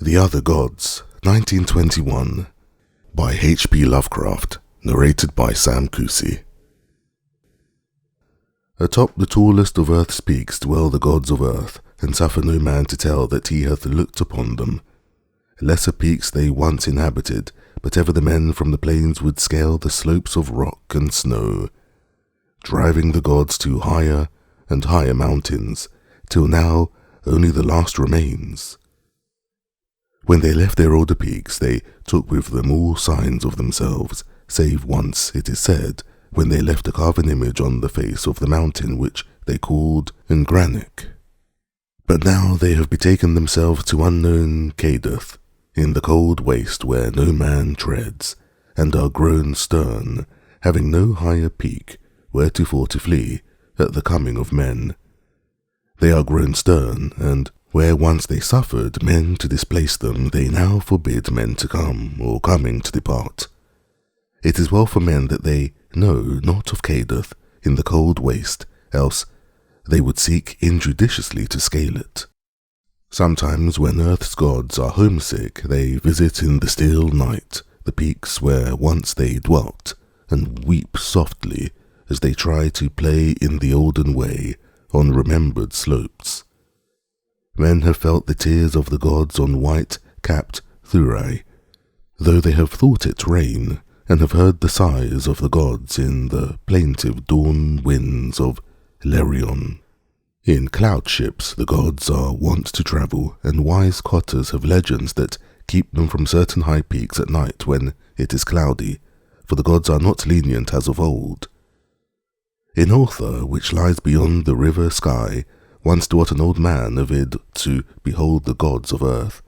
The Other Gods, 1921, by H.P. Lovecraft, narrated by Sam Kusi. Atop the tallest of earth's peaks dwell the gods of earth, and suffer no man to tell that he hath looked upon them. Lesser peaks they once inhabited, but ever the men from the plains would scale the slopes of rock and snow, driving the gods to higher and higher mountains, till now only the last remains. When they left their older peaks, they took with them all signs of themselves, save once, it is said, when they left a carven image on the face of the mountain which they called Ngranic. But now they have betaken themselves to unknown Kadeth, in the cold waste where no man treads, and are grown stern, having no higher peak wheretofore to flee at the coming of men. They are grown stern, and where once they suffered men to displace them, they now forbid men to come, or coming to depart. It is well for men that they know not of Kadeth in the cold waste, else they would seek injudiciously to scale it. Sometimes when earth's gods are homesick, they visit in the still night the peaks where once they dwelt, and weep softly as they try to play in the olden way on remembered slopes. Men have felt the tears of the gods on white-capped Thurai, though they have thought it rain, and have heard the sighs of the gods in the plaintive dawn winds of Lerion. In cloud ships the gods are wont to travel, and wise cotters have legends that keep them from certain high peaks at night when it is cloudy, for the gods are not lenient as of old. In Otha, which lies beyond the river sky, once dwelt an old man avid to behold the gods of earth,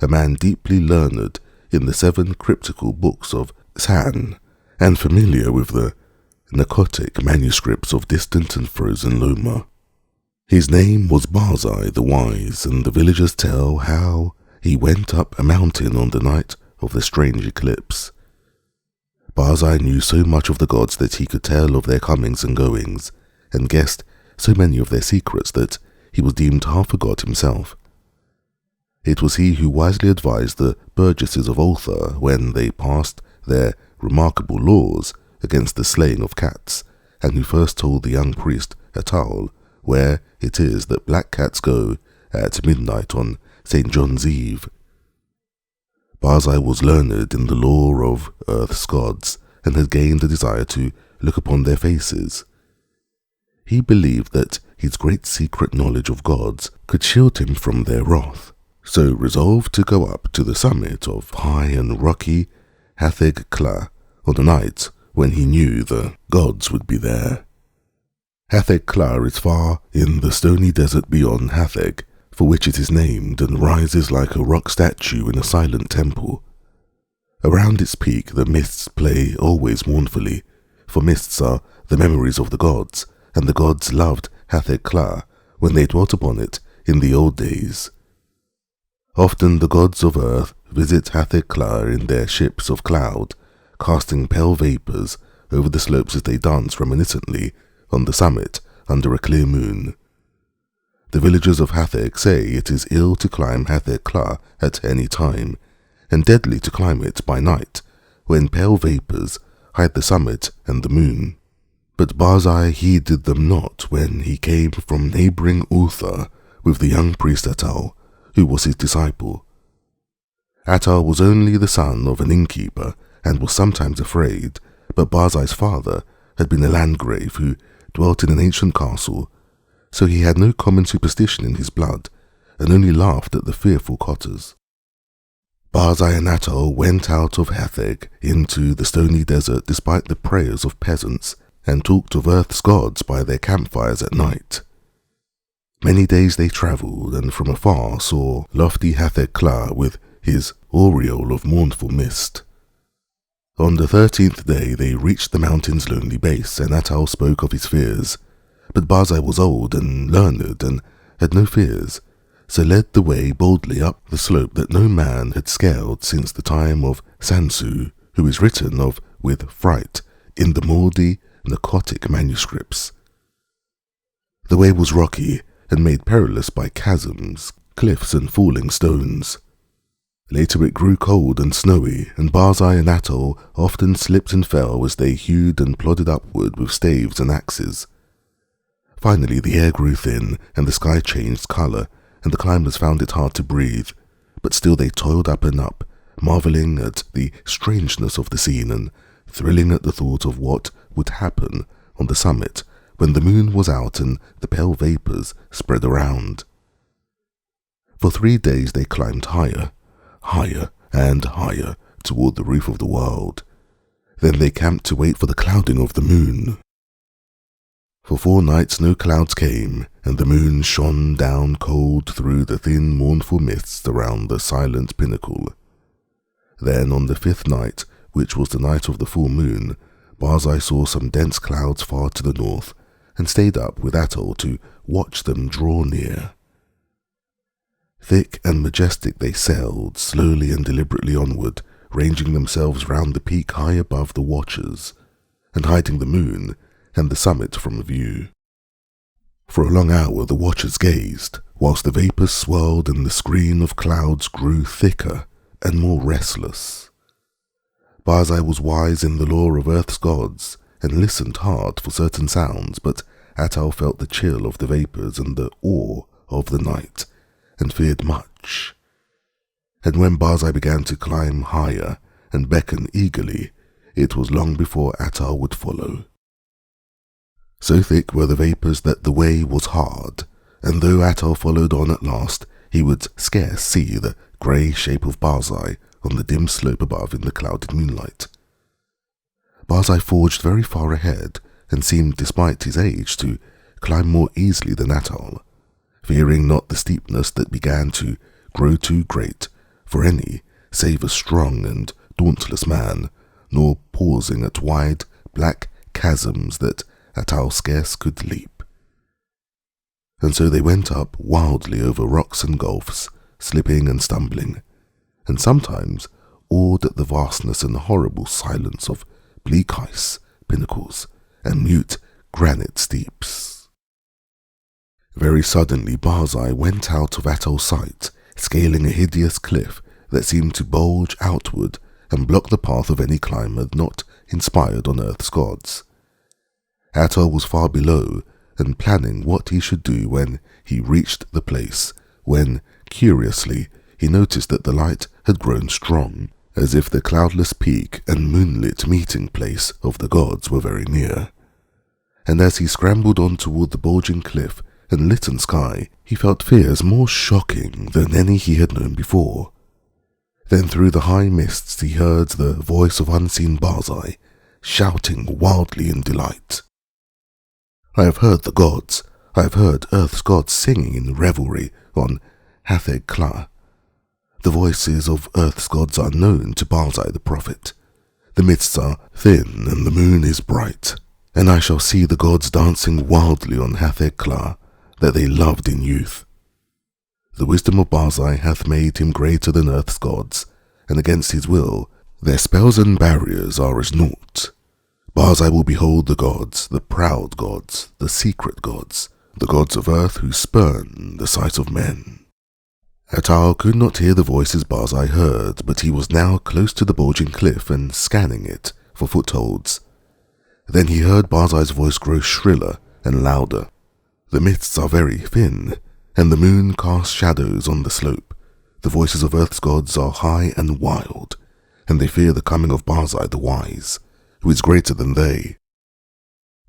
a man deeply learned in the 7 cryptical books of San, and familiar with the narcotic manuscripts of distant and frozen Loma. His name was Barzai the Wise, and the villagers tell how he went up a mountain on the night of the strange eclipse. Barzai knew so much of the gods that he could tell of their comings and goings, and guessed so many of their secrets that he was deemed half a god himself. It was he who wisely advised the burgesses of Otha when they passed their remarkable laws against the slaying of cats, and who first told the young priest Atal where it is that black cats go at midnight on St. John's Eve. Barzai was learned in the lore of earth's gods, and had gained a desire to look upon their faces. He believed that his great secret knowledge of gods could shield him from their wrath, so resolved to go up to the summit of high and rocky Hatheg-Kla on a night when he knew the gods would be there. Hatheg-Kla is far in the stony desert beyond Hatheg, for which it is named, and rises like a rock statue in a silent temple. Around its peak the mists play always mournfully, for mists are the memories of the gods, and the gods loved Hatheg-Kla when they dwelt upon it in the old days. Often the gods of earth visit Hatheg-Kla in their ships of cloud, casting pale vapours over the slopes as they dance reminiscently on the summit under a clear moon. The villagers of Hatheg say it is ill to climb Hatheg-Kla at any time, and deadly to climb it by night, when pale vapours hide the summit and the moon. But Barzai heeded them not when he came from neighbouring Uther with the young priest Atal, who was his disciple. Atal was only the son of an innkeeper, and was sometimes afraid, but Barzai's father had been a landgrave who dwelt in an ancient castle, so he had no common superstition in his blood, and only laughed at the fearful cotters. Barzai and Atal went out of Hatheg into the stony desert despite the prayers of peasants, and talked of earth's gods by their campfires at night. Many days they travelled, and from afar saw lofty Hatheg-Kla with his aureole of mournful mist. On the 13th day they reached the mountain's lonely base, and Atal spoke of his fears. But Barzai was old and learned, and had no fears, so led the way boldly up the slope that no man had scaled since the time of Sansu, who is written of with fright in the mouldy, narcotic manuscripts. The way was rocky, and made perilous by chasms, cliffs, and falling stones. Later it grew cold and snowy, and Barzai and Atal often slipped and fell as they hewed and plodded upward with staves and axes. Finally the air grew thin, and the sky changed colour, and the climbers found it hard to breathe, but still they toiled up and up, marvelling at the strangeness of the scene and thrilling at the thought of what would happen on the summit when the moon was out and the pale vapours spread around. For 3 days they climbed higher, higher and higher toward the roof of the world. Then they camped to wait for the clouding of the moon. For 4 nights no clouds came, and the moon shone down cold through the thin mournful mists around the silent pinnacle. Then on the 5th night, which was the night of the full moon, Barzai saw some dense clouds far to the north, and stayed up with Atal to watch them draw near. Thick and majestic they sailed, slowly and deliberately onward, ranging themselves round the peak high above the watchers, and hiding the moon and the summit from view. For a long hour the watchers gazed, whilst the vapours swirled and the screen of clouds grew thicker and more restless. Barzai was wise in the lore of Earth's gods, and listened hard for certain sounds, but Atal felt the chill of the vapours and the awe of the night, and feared much. And when Barzai began to climb higher and beckon eagerly, it was long before Atal would follow. So thick were the vapours that the way was hard, and though Atal followed on at last, he would scarce see the grey shape of Barzai on the dim slope above in the clouded moonlight. Barzai forged very far ahead, and seemed, despite his age, to climb more easily than Atal, fearing not the steepness that began to grow too great for any save a strong and dauntless man, nor pausing at wide, black chasms that Atal scarce could leap. And so they went up wildly over rocks and gulfs, slipping and stumbling, and sometimes awed at the vastness and horrible silence of bleak ice, pinnacles, and mute granite steeps. Very suddenly Barzai went out of Atal's sight, scaling a hideous cliff that seemed to bulge outward and block the path of any climber not inspired on Earth's gods. Atal was far below, and planning what he should do when he reached the place, when, curiously, he noticed that the light had grown strong, as if the cloudless peak and moonlit meeting place of the gods were very near. And as he scrambled on toward the bulging cliff and litten sky, he felt fears more shocking than any he had known before. Then through the high mists he heard the voice of unseen Barzai, shouting wildly in delight. "I have heard the gods. I have heard Earth's gods singing in revelry on Hatheg-Kla. The voices of Earth's gods are known to Barzai the prophet. The mists are thin and the moon is bright, and I shall see the gods dancing wildly on Hatheg-Kla that they loved in youth. The wisdom of Barzai hath made him greater than Earth's gods, and against his will their spells and barriers are as naught. Barzai will behold the gods, the proud gods, the secret gods, the gods of Earth who spurn the sight of men." Atal could not hear the voices Barzai heard, but he was now close to the bulging cliff and scanning it for footholds. Then he heard Barzai's voice grow shriller and louder. The mists are very thin, and the moon casts shadows on the slope. The voices of Earth's gods are high and wild, and they fear the coming of Barzai the Wise, who is greater than they.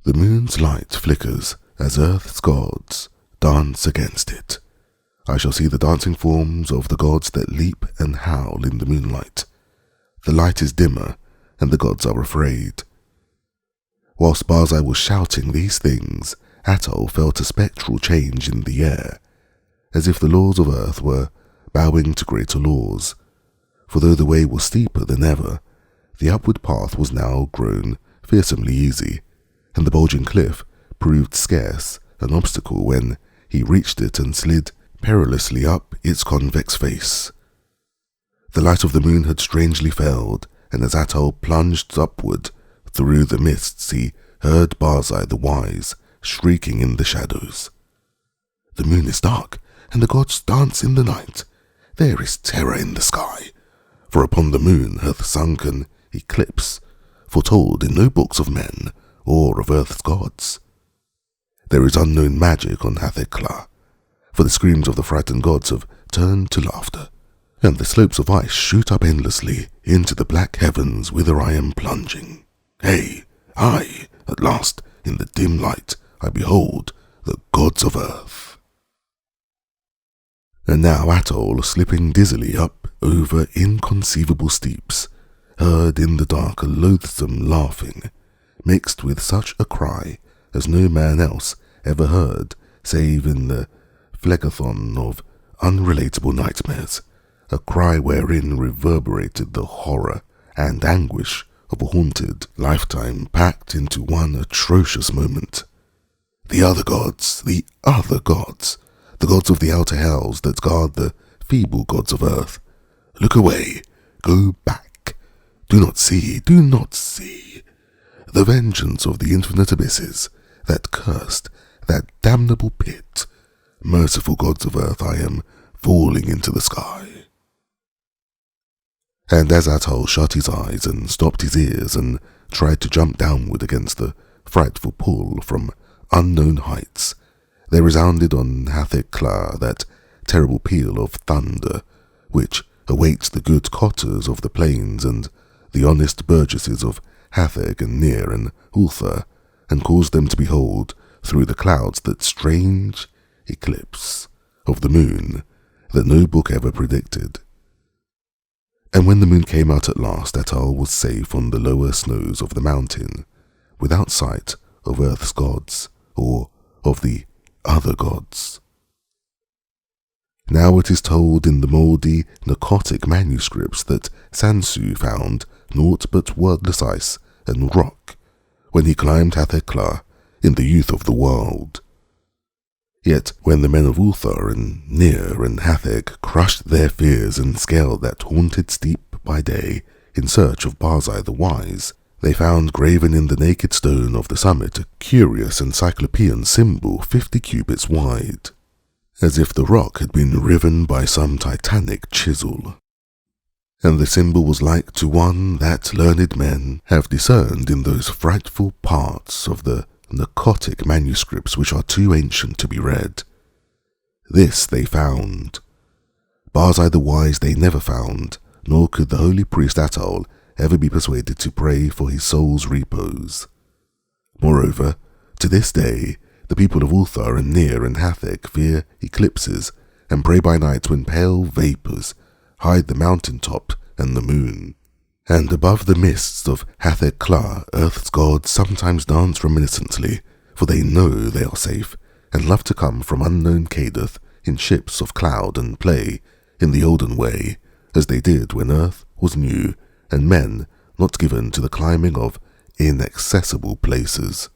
The moon's light flickers as Earth's gods dance against it. I shall see the dancing forms of the gods that leap and howl in the moonlight. The light is dimmer, and the gods are afraid. Whilst Barzai was shouting these things, Atal felt a spectral change in the air, as if the laws of Earth were bowing to greater laws. For though the way was steeper than ever, the upward path was now grown fearsomely easy, and the bulging cliff proved scarce an obstacle when he reached it and slid perilously up its convex face. The light of the moon had strangely failed, and as Atal plunged upward through the mists, he heard Barzai the Wise shrieking in the shadows. "The moon is dark, and the gods dance in the night. there is terror in the sky, for upon the moon hath sunk an eclipse, foretold in no books of men or of earth's gods. There is unknown magic on Hatheg-Kla, for the screams of the frightened gods have turned to laughter, and the slopes of ice shoot up endlessly into the black heavens whither I am plunging. Hey, at last, in the dim light, I behold the gods of earth. And now Atal, slipping dizzily up over inconceivable steeps, heard in the dark a loathsome laughing, mixed with such a cry as no man else ever heard save in the phlegethon of unrelatable nightmares, a cry wherein reverberated the horror and anguish of a haunted lifetime packed into one atrocious moment. The other gods, the gods of the outer hells that guard the feeble gods of earth. Look away, go back. Do not see. The vengeance of the infinite abysses, that cursed, that damnable pit. Merciful gods of earth, I am falling into the sky. And as Atal shut his eyes and stopped his ears and tried to jump downward against the frightful pull from unknown heights, there resounded on Hatheg-Kla that terrible peal of thunder, which awaits the good cotters of the plains and the honest burgesses of Hatheg and Nir and Ulthar, and caused them to behold through the clouds that strange eclipse of the moon that no book ever predicted. And when the moon came out at last, Atal was safe on the lower snows of the mountain, without sight of earth's gods, or of the other gods. Now it is told in the mouldy, narcotic manuscripts that Sansu found naught but wordless ice and rock when he climbed Hatheg-Kla in the youth of the world. Yet when the men of Ulthar and Nir and Hatheg crushed their fears and scaled that haunted steep by day in search of Barzai the Wise, they found graven in the naked stone of the summit a curious encyclopean symbol 50 cubits wide, as if the rock had been riven by some titanic chisel. And the symbol was like to one that learned men have discerned in those frightful parts of the narcotic manuscripts which are too ancient to be read. This they found. Barzai the Wise they never found, nor could the holy priest Atal ever be persuaded to pray for his soul's repose. Moreover, to this day, the people of Ulthar and Nir and Hatheg fear eclipses and pray by night when pale vapours hide the mountain top and the moon. And above the mists of Hatheg-Kla, earth's gods sometimes dance reminiscently, for they know they are safe, and love to come from unknown Kadath in ships of cloud and play in the olden way, as they did when earth was new and men not given to the climbing of inaccessible places.